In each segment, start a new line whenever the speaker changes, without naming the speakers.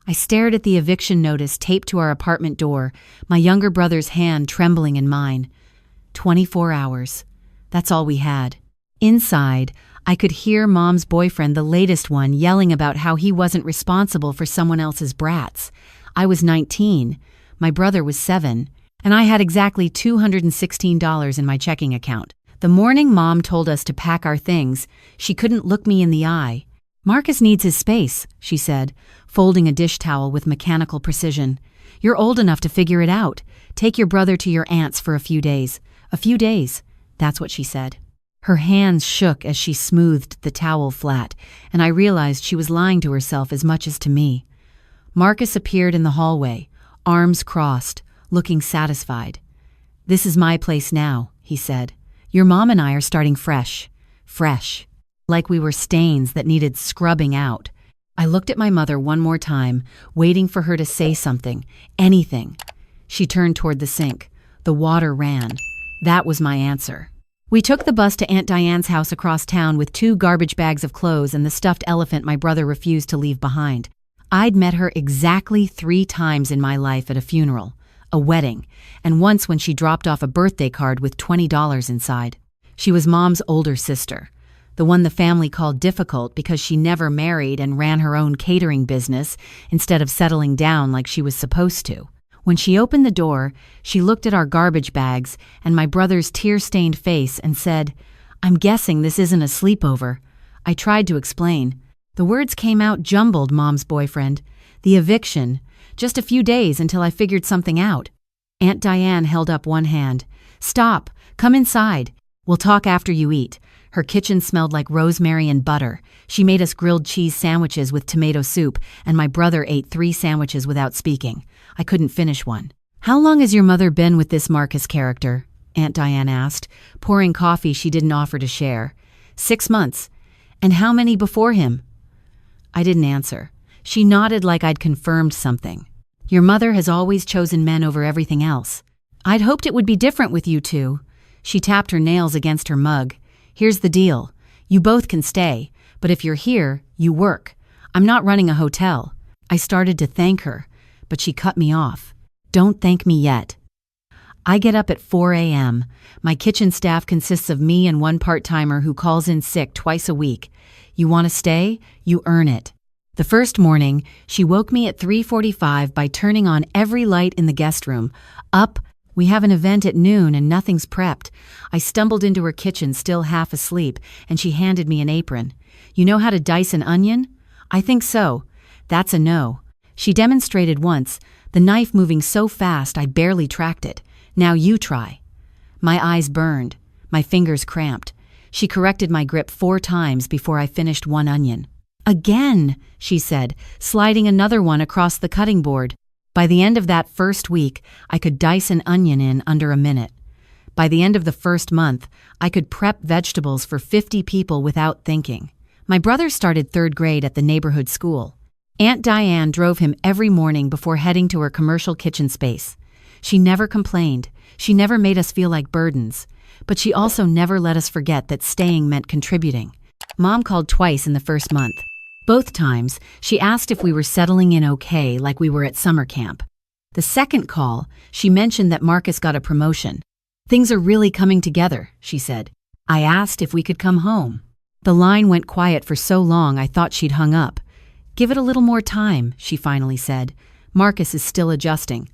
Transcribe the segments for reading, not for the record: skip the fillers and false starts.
I stared at the eviction notice taped to our apartment door, my younger brother's hand trembling in mine. 24 hours. That's all we had. Inside, I could hear Mom's boyfriend, the latest one, yelling about how he wasn't responsible for someone else's brats. I was 19, my brother was 7, and I had exactly $216 in my checking account. The morning Mom told us to pack our things, she couldn't look me in the eye. "Marcus needs his space," she said, folding a dish towel with mechanical precision. "You're old enough to figure it out. Take your brother to your aunt's for a few days." A few days, that's what she said. Her hands shook as she smoothed the towel flat, and I realized she was lying to herself as much as to me. Marcus appeared in the hallway, arms crossed, looking satisfied. "This is my place now," he said. "Your mom and I are starting fresh. Fresh. Like we were stains that needed scrubbing out." I looked at my mother one more time, waiting for her to say something, anything. She turned toward the sink. The water ran. That was my answer. We took the bus to Aunt Diane's house across town with 2 garbage bags of clothes and the stuffed elephant my brother refused to leave behind. I'd met her exactly 3 times in my life at a funeral, a wedding, and once when she dropped off a birthday card with $20 inside. She was Mom's older sister, the one the family called difficult because she never married and ran her own catering business instead of settling down like she was supposed to. When she opened the door, she looked at our garbage bags and my brother's tear-stained face and said, "I'm guessing this isn't a sleepover." I tried to explain. The words came out jumbled, Mom's boyfriend. The eviction. Just a few days until I figured something out. Aunt Diane held up one hand. "Stop. Come inside. We'll talk after you eat." Her kitchen smelled like rosemary and butter. She made us grilled cheese sandwiches with tomato soup, and my brother ate 3 sandwiches without speaking. I couldn't finish one. "How long has your mother been with this Marcus character?" Aunt Diane asked, pouring coffee she didn't offer to share. 6 months. "And how many before him?" I didn't answer. She nodded like I'd confirmed something. "Your mother has always chosen men over everything else. I'd hoped it would be different with you two." She tapped her nails against her mug. "Here's the deal. You both can stay, but if you're here, you work. I'm not running a hotel." I started to thank her, but she cut me off. "Don't thank me yet. I get up at 4 a.m. My kitchen staff consists of me and one part-timer who calls in sick twice a week. You want to stay? You earn it." The first morning, she woke me at 3:45 by turning on every light in the guest room. "Up. We have an event at noon and nothing's prepped." I stumbled into her kitchen still half asleep, and she handed me an apron. "You know how to dice an onion?" "I think so." "That's a no." She demonstrated once, the knife moving so fast I barely tracked it. "Now you try." My eyes burned. My fingers cramped. She corrected my grip 4 times before I finished one onion. "Again," she said, sliding another one across the cutting board. By the end of that first week, I could dice an onion in under a minute. By the end of the first month, I could prep vegetables for 50 people without thinking. My brother started 3rd grade at the neighborhood school. Aunt Diane drove him every morning before heading to her commercial kitchen space. She never complained. She never made us feel like burdens. But she also never let us forget that staying meant contributing. Mom called twice in the first month. Both times, she asked if we were settling in okay, like we were at summer camp. The second call, she mentioned that Marcus got a promotion. "Things are really coming together," she said. I asked if we could come home. The line went quiet for so long I thought she'd hung up. "Give it a little more time," she finally said. "Marcus is still adjusting."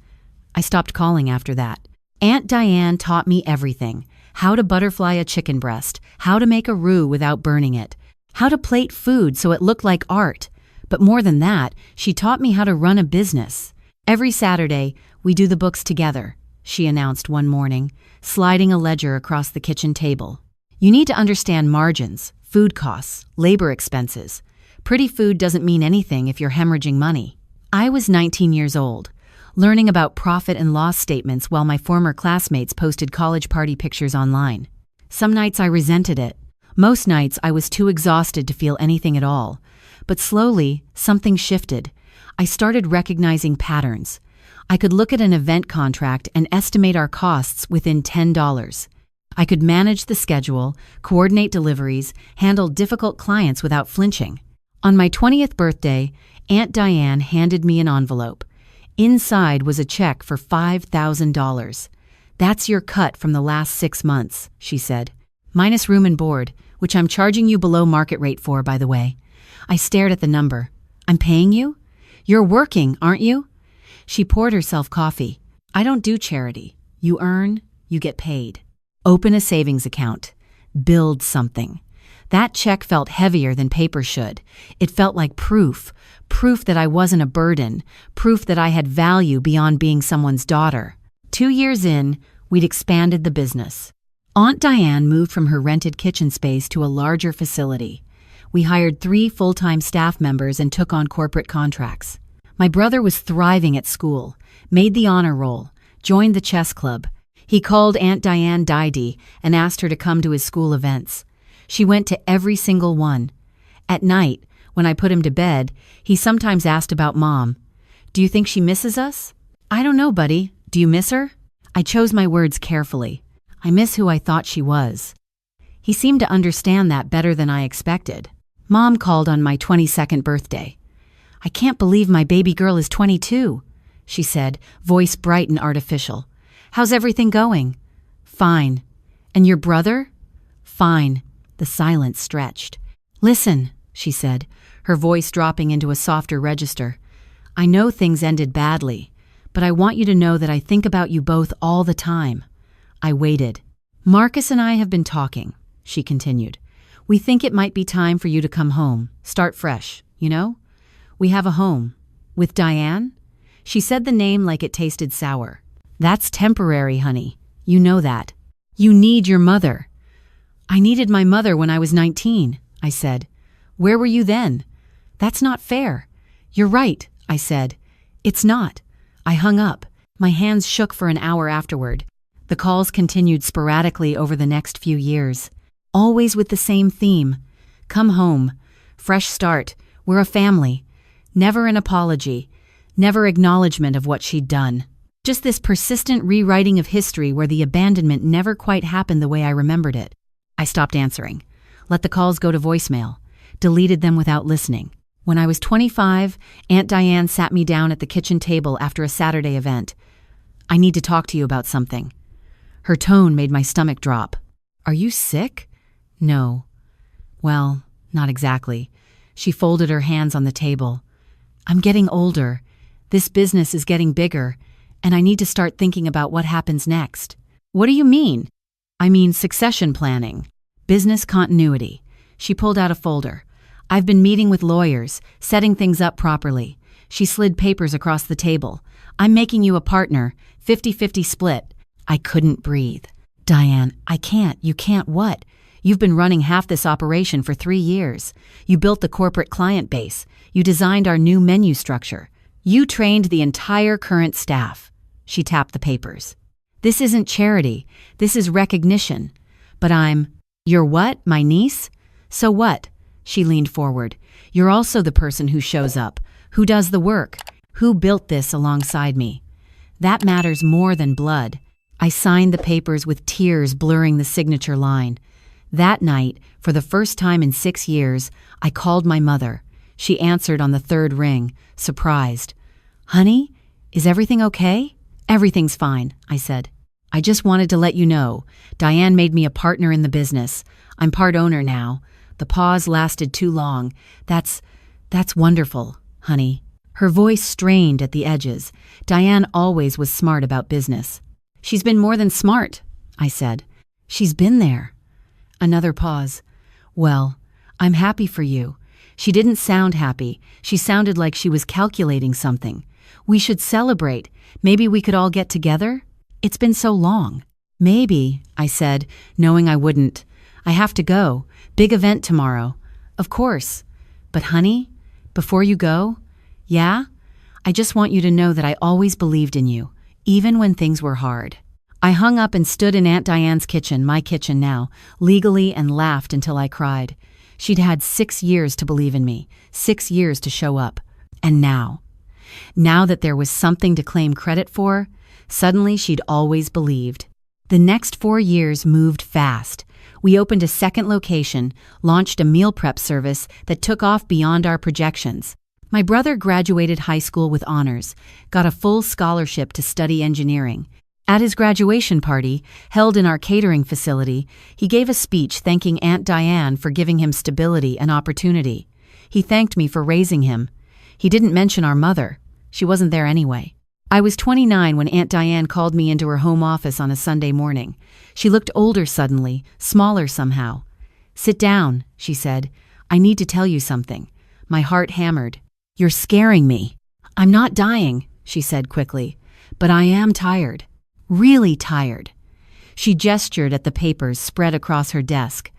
I stopped calling after that. Aunt Diane taught me everything. How to butterfly a chicken breast, how to make a roux without burning it, how to plate food so it looked like art. But more than that, she taught me how to run a business. "Every Saturday, we do the books together," she announced one morning, sliding a ledger across the kitchen table. "You need to understand margins, food costs, labor expenses. Pretty food doesn't mean anything if you're hemorrhaging money." I was 19 years old, learning about profit and loss statements while my former classmates posted college party pictures online. Some nights I resented it. Most nights I was too exhausted to feel anything at all. But slowly, something shifted. I started recognizing patterns. I could look at an event contract and estimate our costs within $10. I could manage the schedule, coordinate deliveries, handle difficult clients without flinching. On my 20th birthday, Aunt Diane handed me an envelope. Inside was a check for $5,000. "That's your cut from the last 6 months," she said. "Minus room and board, which I'm charging you below market rate for, by the way." I stared at the number. "I'm paying you? You're working, aren't you?" She poured herself coffee. "I don't do charity. You earn, you get paid. Open a savings account. Build something." That check felt heavier than paper should. It felt like proof that I wasn't a burden, proof that I had value beyond being someone's daughter. 2 years in, we'd expanded the business. Aunt Diane moved from her rented kitchen space to a larger facility. We hired 3 full-time staff members and took on corporate contracts. My brother was thriving at school, made the honor roll, joined the chess club. He called Aunt Diane Didi and asked her to come to his school events. She went to every single one. At night, when I put him to bed, he sometimes asked about Mom. "Do you think she misses us?" "I don't know, buddy. Do you miss her?" I chose my words carefully. "I miss who I thought she was." He seemed to understand that better than I expected. Mom called on my 22nd birthday. "I can't believe my baby girl is 22, she said, voice bright and artificial. "How's everything going?" "Fine." "And your brother?" "Fine." The silence stretched. "Listen," she said, her voice dropping into a softer register. "I know things ended badly, but I want you to know that I think about you both all the time." I waited. "Marcus and I have been talking," she continued. "We think it might be time for you to come home, start fresh, you know? We have a home. With Diane?" She said the name like it tasted sour. "That's temporary, honey. You know that. You need your mother." "I needed my mother when I was 19, I said. "Where were you then?" "That's not fair." "You're right," I said. "It's not." I hung up. My hands shook for an hour afterward. The calls continued sporadically over the next few years, always with the same theme. Come home. Fresh start. We're a family. Never an apology. Never acknowledgement of what she'd done. Just this persistent rewriting of history where the abandonment never quite happened the way I remembered it. I stopped answering. Let the calls go to voicemail. Deleted them without listening. When I was 25, Aunt Diane sat me down at the kitchen table after a Saturday event. "I need to talk to you about something." Her tone made my stomach drop. "Are you sick?" "No." "Well, not exactly." She folded her hands on the table. "I'm getting older. This business is getting bigger, and I need to start thinking about what happens next." "What do you mean?" "I mean succession planning. Business continuity." She pulled out a folder. "I've been meeting with lawyers, setting things up properly." She slid papers across the table. "I'm making you a partner, 50-50 split." I couldn't breathe. "Diane, I can't. You can't what? You've been running half this operation for 3 years. You built the corporate client base. You designed our new menu structure. You trained the entire current staff." She tapped the papers. "This isn't charity. This is recognition. But You're what, my niece? So what?" She leaned forward. "You're also the person who shows up, who does the work, who built this alongside me. That matters more than blood." I signed the papers with tears blurring the signature line. That night, for the first time in 6 years, I called my mother. She answered on the 3rd ring, surprised. "Honey, is everything okay?" "Everything's fine," I said. "I just wanted to let you know. Diane made me a partner in the business. I'm part owner now. The pause lasted too long. That's wonderful, honey." Her voice strained at the edges. Diane always was smart about business. "She's been more than smart," I said. "She's been there." Another pause. "Well, I'm happy for you." She didn't sound happy. She sounded like she was calculating something. "We should celebrate. Maybe we could all get together? It's been so long." "Maybe," I said, knowing I wouldn't. "I have to go. Big event tomorrow." "Of course. But honey, before you go, yeah? I just want you to know that I always believed in you, even when things were hard." I hung up and stood in Aunt Diane's kitchen, my kitchen now, legally, and laughed until I cried. She'd had 6 years to believe in me, 6 years to show up. And now that there was something to claim credit for, suddenly she'd always believed. The next 4 years moved fast. We opened a second location, launched a meal prep service that took off beyond our projections. My brother graduated high school with honors, got a full scholarship to study engineering. At his graduation party, held in our catering facility, he gave a speech thanking Aunt Diane for giving him stability and opportunity. He thanked me for raising him. He didn't mention our mother. She wasn't there anyway. I was 29 when Aunt Diane called me into her home office on a Sunday morning. She looked older suddenly, smaller somehow. "Sit down," she said. "I need to tell you something." My heart hammered. "You're scaring me." "I'm not dying," she said quickly, "but I am tired. Really tired." She gestured at the papers spread across her desk.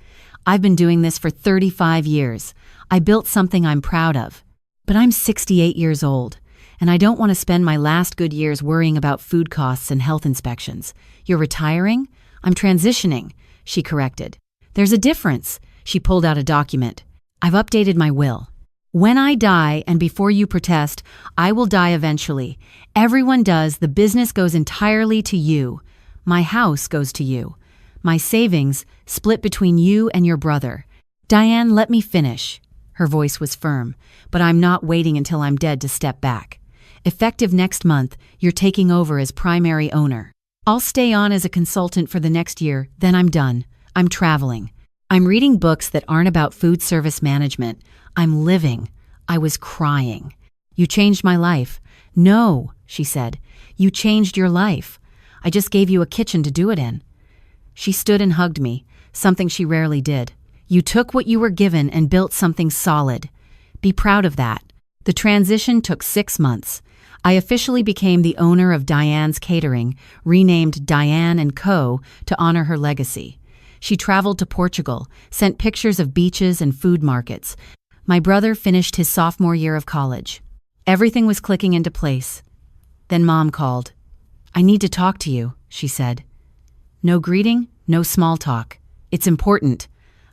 "I've been doing this for 35 years. I built something I'm proud of. But I'm 68 years old, and I don't want to spend my last good years worrying about food costs and health inspections." "You're retiring?" "I'm transitioning," she corrected. "There's a difference." She pulled out a document. "I've updated my will. When I die, and before you protest, I will die eventually. Everyone does. The business goes entirely to you. My house goes to you. My savings split between you and your brother." "Diane, let me finish." Her voice was firm. "But I'm not waiting until I'm dead to step back. Effective next month, you're taking over as primary owner. I'll stay on as a consultant for the next year, then I'm done. I'm traveling. I'm reading books that aren't about food service management. I'm living." I was crying. "You changed my life." "No," she said. "You changed your life. I just gave you a kitchen to do it in." She stood and hugged me, something she rarely did. "You took what you were given and built something solid. Be proud of that." The transition took 6 months. I officially became the owner of Diane's Catering, renamed Diane & Co. to honor her legacy. She traveled to Portugal, sent pictures of beaches and food markets. My brother finished his sophomore year of college. Everything was clicking into place. Then Mom called. "I need to talk to you," she said. No greeting, no small talk. "It's important."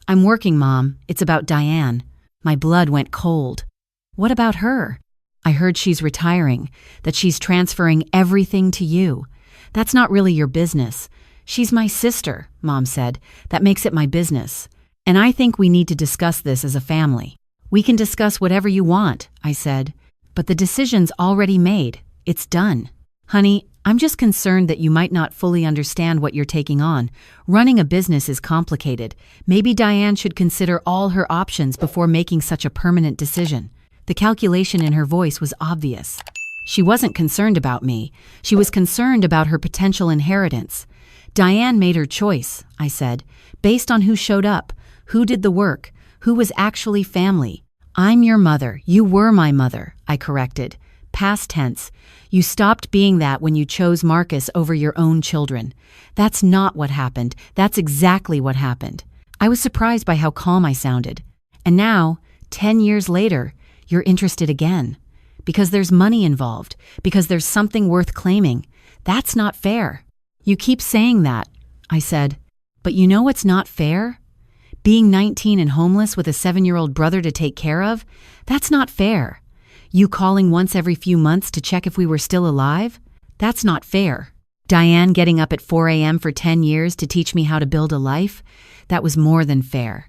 "I'm working, Mom. It's about Diane." My blood went cold. "What about her?" "I heard she's retiring, that she's transferring everything to you. That's not really your business." "She's my sister," Mom said. "That makes it my business. And I think we need to discuss this as a family." "We can discuss whatever you want," I said. "But the decision's already made. It's done." "Honey, I'm just concerned that you might not fully understand what you're taking on. Running a business is complicated. Maybe Diane should consider all her options before making such a permanent decision." The calculation in her voice was obvious. She wasn't concerned about me. She was concerned about her potential inheritance. "Diane made her choice," I said, "based on who showed up, who did the work, who was actually family." "I'm your mother. You were my mother," I corrected. Past tense. "You stopped being that when you chose Marcus over your own children." "That's not what happened. That's exactly what happened." I was surprised by how calm I sounded. "And now, 10 years later, you're interested again. Because there's money involved. Because there's something worth claiming. That's not fair." "You keep saying that," I said. "But you know what's not fair? Being 19 and homeless with a 7-year-old brother to take care of? That's not fair. You calling once every few months to check if we were still alive? That's not fair. Diane getting up at 4 a.m. for 10 years to teach me how to build a life? That was more than fair.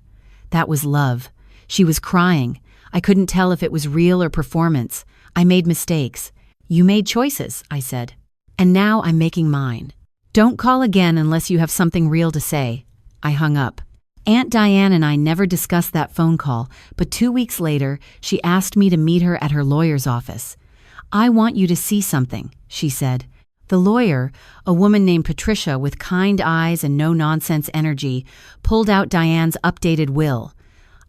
That was love." She was crying. I couldn't tell if it was real or performance. "I made mistakes." "You made choices," I said. "And now I'm making mine. Don't call again unless you have something real to say." I hung up. Aunt Diane and I never discussed that phone call, but 2 weeks later, she asked me to meet her at her lawyer's office. "I want you to see something," she said. The lawyer, a woman named Patricia with kind eyes and no-nonsense energy, pulled out Diane's updated will.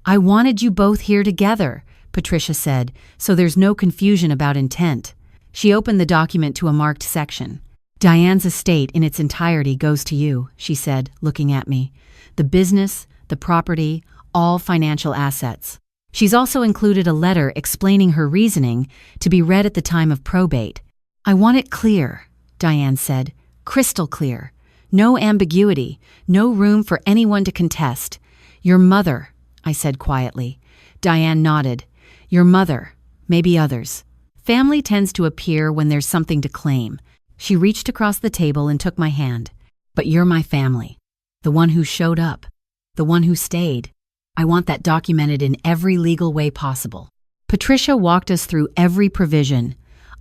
"I wanted you both here together," Patricia said, "so there's no confusion about intent." She opened the document to a marked section. "Diane's estate in its entirety goes to you," she said, looking at me. "The business, the property, all financial assets." She's also included a letter explaining her reasoning to be read at the time of probate. "I want it clear," Diane said, "crystal clear. No ambiguity, no room for anyone to contest. Your mother," I said quietly. Diane nodded. "Your mother, maybe others. Family tends to appear when there's something to claim." She reached across the table and took my hand. "But you're my family. The one who showed up. The one who stayed. I want that documented in every legal way possible." Patricia walked us through every provision: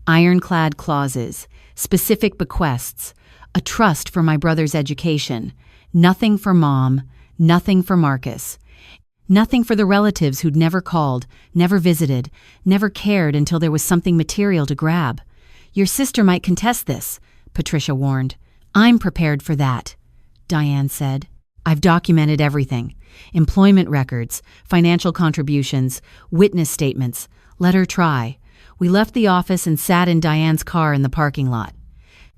ironclad clauses, specific bequests, a trust for my brother's education, nothing for Mom, nothing for Marcus, nothing for the relatives who'd never called, never visited, never cared until there was something material to grab. Your sister might contest this, Patricia warned. I'm prepared for that, Diane said. I've documented everything: employment records, financial contributions, witness statements. Let her try. We left the office and sat in Diane's car in the parking lot.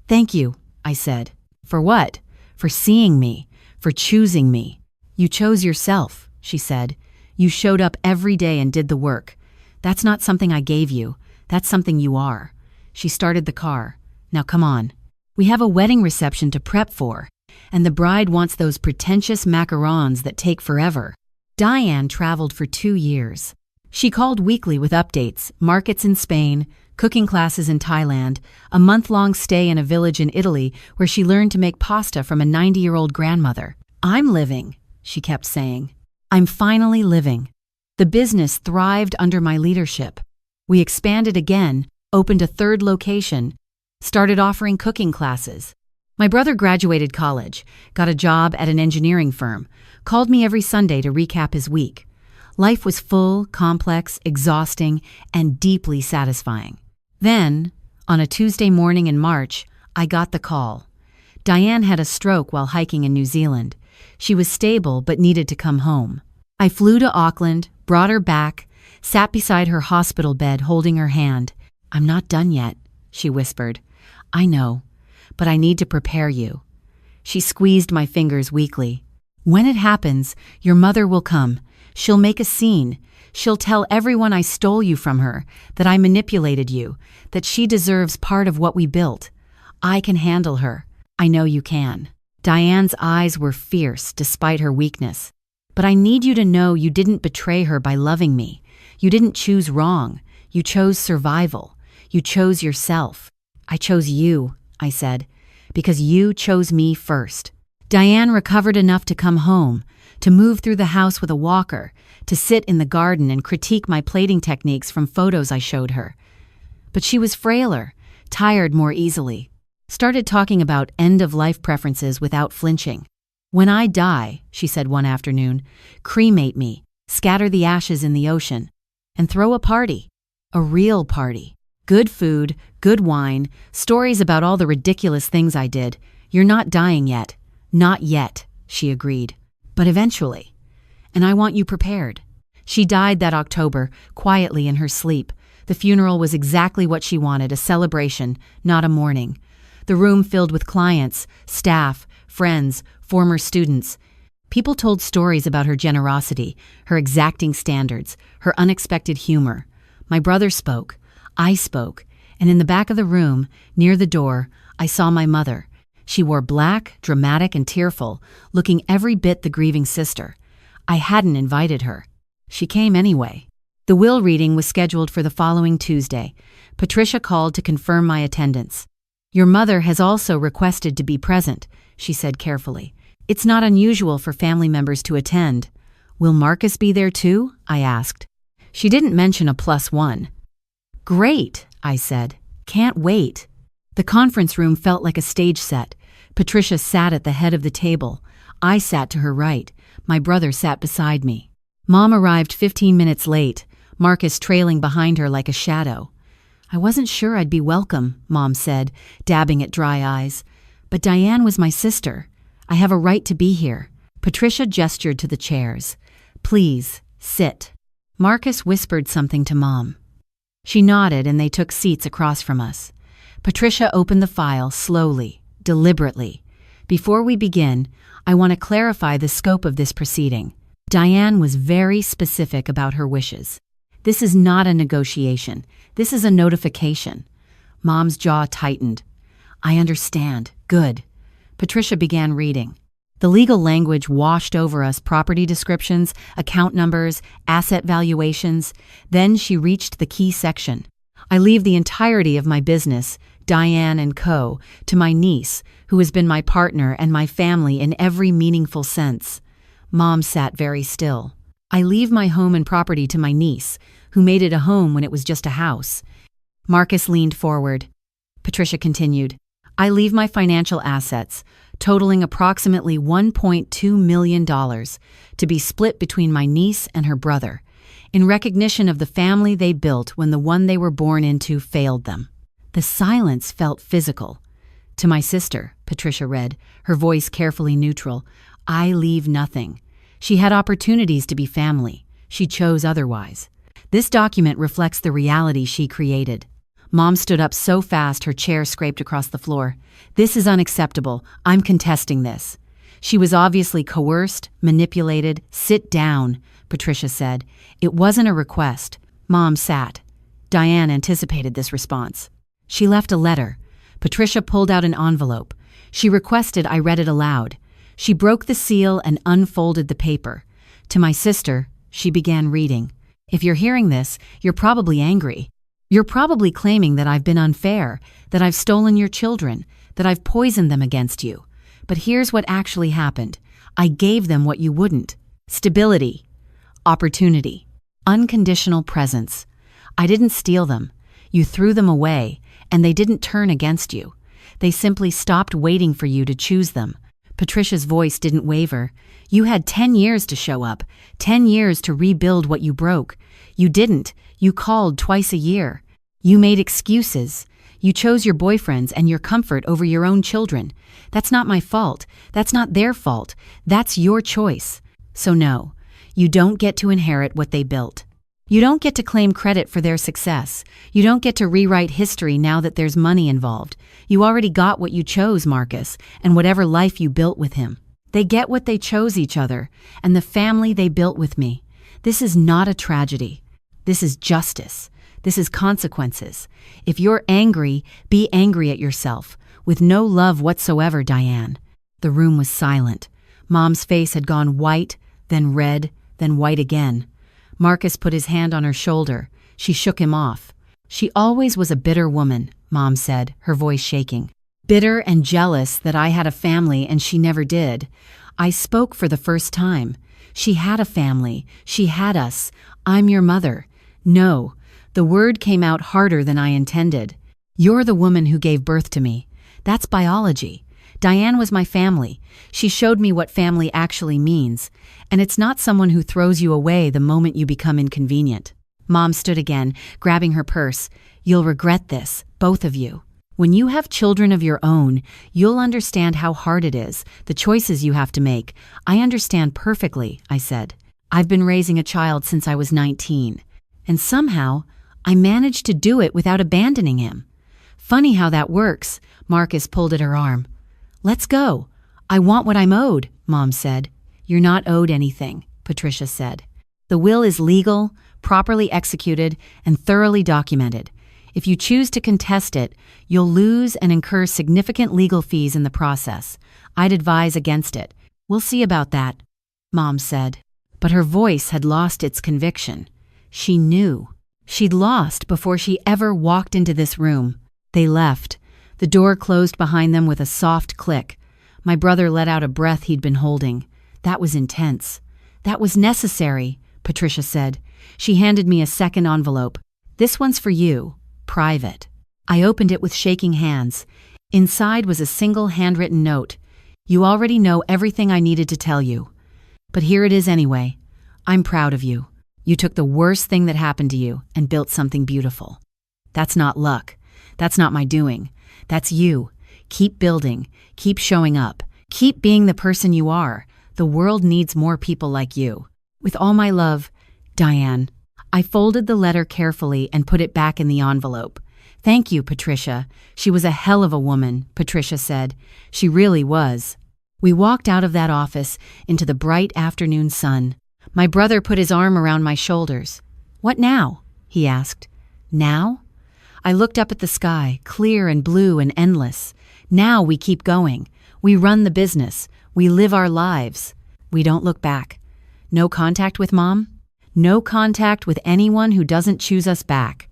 Thank you, I said. For what? For seeing me, for choosing me. You chose yourself, she said. You showed up every day and did the work. That's not something I gave you. That's something you are. She started the car. Now come on. We have a wedding reception to prep for, and the bride wants those pretentious macarons that take forever. Diane traveled for 2 years. She called weekly with updates: markets in Spain, cooking classes in Thailand, a month-long stay in a village in Italy where she learned to make pasta from a 90-year-old grandmother. I'm living, she kept saying. I'm finally living. The business thrived under my leadership. We expanded again, opened a 3rd location, started offering cooking classes. My brother graduated college, got a job at an engineering firm, called me every Sunday to recap his week. Life was full, complex, exhausting, and deeply satisfying. Then, on a Tuesday morning in March, I got the call. Diane had a stroke while hiking in New Zealand. She was stable but needed to come home. I flew to Auckland, brought her back, sat beside her hospital bed holding her hand. I'm not done yet, she whispered. I know, but I need to prepare you. She squeezed my fingers weakly. When it happens, your mother will come. She'll make a scene. She'll tell everyone I stole you from her, that I manipulated you, that she deserves part of what we built. I can handle her. I know you can. Diane's eyes were fierce despite her weakness. But I need you to know you didn't betray her by loving me. You didn't choose wrong. You chose survival. You chose yourself. I chose you, I said, because you chose me first. Diane recovered enough to come home, to move through the house with a walker, to sit in the garden and critique my plating techniques from photos I showed her. But she was frailer, tired more easily, started talking about end-of-life preferences without flinching. When I die, she said one afternoon, cremate me, scatter the ashes in the ocean, and throw a party. A real party. Good food, good wine, stories about all the ridiculous things I did. You're not dying yet. Not yet, she agreed. But eventually. And I want you prepared. She died that October, quietly in her sleep. The funeral was exactly what she wanted, a celebration, not a mourning. The room filled with clients, staff, friends, former students. People told stories about her generosity, her exacting standards, her unexpected humor. My brother spoke. I spoke. And in the back of the room, near the door, I saw my mother. She wore black, dramatic, and tearful, looking every bit the grieving sister. I hadn't invited her. She came anyway. The will reading was scheduled for the following Tuesday. Patricia called to confirm my attendance. Your mother has also requested to be present, she said carefully. It's not unusual for family members to attend. Will Marcus be there too? I asked. She didn't mention a +1. Great, I said. Can't wait. The conference room felt like a stage set. Patricia sat at the head of the table. I sat to her right. My brother sat beside me. Mom arrived 15 minutes late, Marcus trailing behind her like a shadow. I wasn't sure I'd be welcome, Mom said, dabbing at dry eyes. But Diane was my sister. I have a right to be here. Patricia gestured to the chairs. Please, sit. Marcus whispered something to Mom. She nodded and they took seats across from us. Patricia opened the file slowly, deliberately. Before we begin, I want to clarify the scope of this proceeding. Diane was very specific about her wishes. This is not a negotiation. This is a notification. Mom's jaw tightened. I understand. Good. Patricia began reading. The legal language washed over us: property descriptions, account numbers, asset valuations. Then she reached the key section. I leave the entirety of my business, Diane & Co., to my niece, who has been my partner and my family in every meaningful sense. Mom sat very still. I leave my home and property to my niece, who made it a home when it was just a house. Marcus leaned forward. Patricia continued, I leave my financial assets, totaling approximately $1.2 million, to be split between my niece and her brother, in recognition of the family they built when the one they were born into failed them. The silence felt physical. To my sister, Patricia read, her voice carefully neutral, I leave nothing. She had opportunities to be family. She chose otherwise. This document reflects the reality she created. Mom stood up so fast her chair scraped across the floor. This is unacceptable. I'm contesting this. She was obviously coerced, manipulated. Sit down, Patricia said. It wasn't a request. Mom sat. Diane anticipated this response. She left a letter. Patricia pulled out an envelope. She requested I read it aloud. She broke the seal and unfolded the paper. To my sister, she began reading. If you're hearing this, you're probably angry. You're probably claiming that I've been unfair, that I've stolen your children, that I've poisoned them against you. But here's what actually happened. I gave them what you wouldn't. Stability, opportunity, unconditional presence. I didn't steal them. You threw them away, and they didn't turn against you. They simply stopped waiting for you to choose them. Patricia's voice didn't waver. You had 10 years to show up, 10 years to rebuild what you broke. You didn't. You called twice a year. You made excuses. You chose your boyfriends and your comfort over your own children. That's not my fault. That's not their fault. That's your choice. So no, you don't get to inherit what they built. You don't get to claim credit for their success. You don't get to rewrite history now that there's money involved. You already got what you chose, Marcus, and whatever life you built with him. They get what they chose each other, and the family they built with me. This is not a tragedy. This is justice. This is consequences. If you're angry, be angry at yourself, with no love whatsoever, Diane. The room was silent. Mom's face had gone white, then red, then white again. Marcus put his hand on her shoulder. She shook him off. She always was a bitter woman, Mom said, her voice shaking. Bitter and jealous that I had a family and she never did. I spoke for the first time. She had a family. She had us. I'm your mother. No. The word came out harder than I intended. You're the woman who gave birth to me. That's biology. Diane was my family. She showed me what family actually means. And it's not someone who throws you away the moment you become inconvenient. Mom stood again, grabbing her purse. You'll regret this, both of you. When you have children of your own, you'll understand how hard it is, the choices you have to make. I understand perfectly, I said. I've been raising a child since I was 19. And somehow, I managed to do it without abandoning him. Funny how that works. Marcus pulled at her arm. Let's go. I want what I'm owed, Mom said. You're not owed anything, Patricia said. The will is legal, properly executed, and thoroughly documented. If you choose to contest it, you'll lose and incur significant legal fees in the process. I'd advise against it. We'll see about that, Mom said. But her voice had lost its conviction. She knew. She'd lost before she ever walked into this room. They left. The door closed behind them with a soft click. My brother let out a breath he'd been holding. That was intense. That was necessary, Patricia said. She handed me a second envelope. This one's for you. Private. I opened it with shaking hands. Inside was a single handwritten note. You already know everything I needed to tell you. But here it is anyway. I'm proud of you. You took the worst thing that happened to you and built something beautiful. That's not luck. That's not my doing. That's you. Keep building. Keep showing up. Keep being the person you are. The world needs more people like you. With all my love, Diane. I folded the letter carefully and put it back in the envelope. Thank you, Patricia. She was a hell of a woman, Patricia said. She really was. We walked out of that office into the bright afternoon sun. My brother put his arm around my shoulders. What now? He asked. Now? I looked up at the sky, clear and blue and endless. Now we keep going. We run the business. We live our lives. We don't look back. No contact with Mom? No contact with anyone who doesn't choose us back.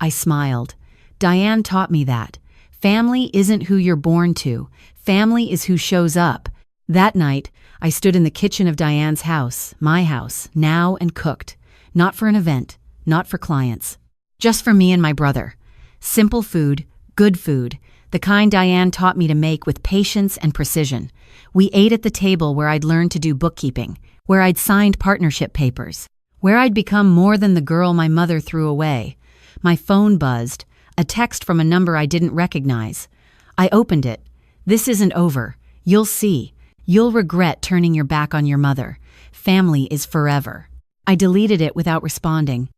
I smiled. Diane taught me that. Family isn't who you're born to. Family is who shows up. That night, I stood in the kitchen of Diane's house, my house, now, and cooked. Not for an event. not for clients. Just for me and my brother. Simple food, good food, the kind Diane taught me to make with patience and precision. We ate at the table where I'd learned to do bookkeeping, where I'd signed partnership papers, where I'd become more than the girl my mother threw away. My phone buzzed, a text from a number I didn't recognize. I opened it. This isn't over. You'll see. You'll regret turning your back on your mother. Family is forever. I deleted it without responding.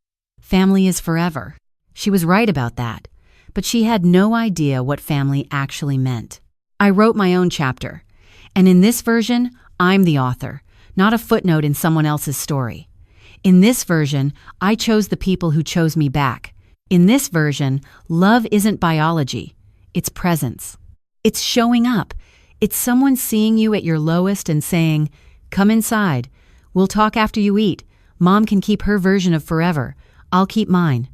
Family is forever. She was right about that, but she had no idea what family actually meant. I wrote my own chapter, and in this version, I'm the author, not a footnote in someone else's story. In this version, I chose the people who chose me back. In this version, love isn't biology, it's presence. It's showing up. It's someone seeing you at your lowest and saying, "Come inside. We'll talk after you eat. Mom can keep her version of forever. I'll keep mine."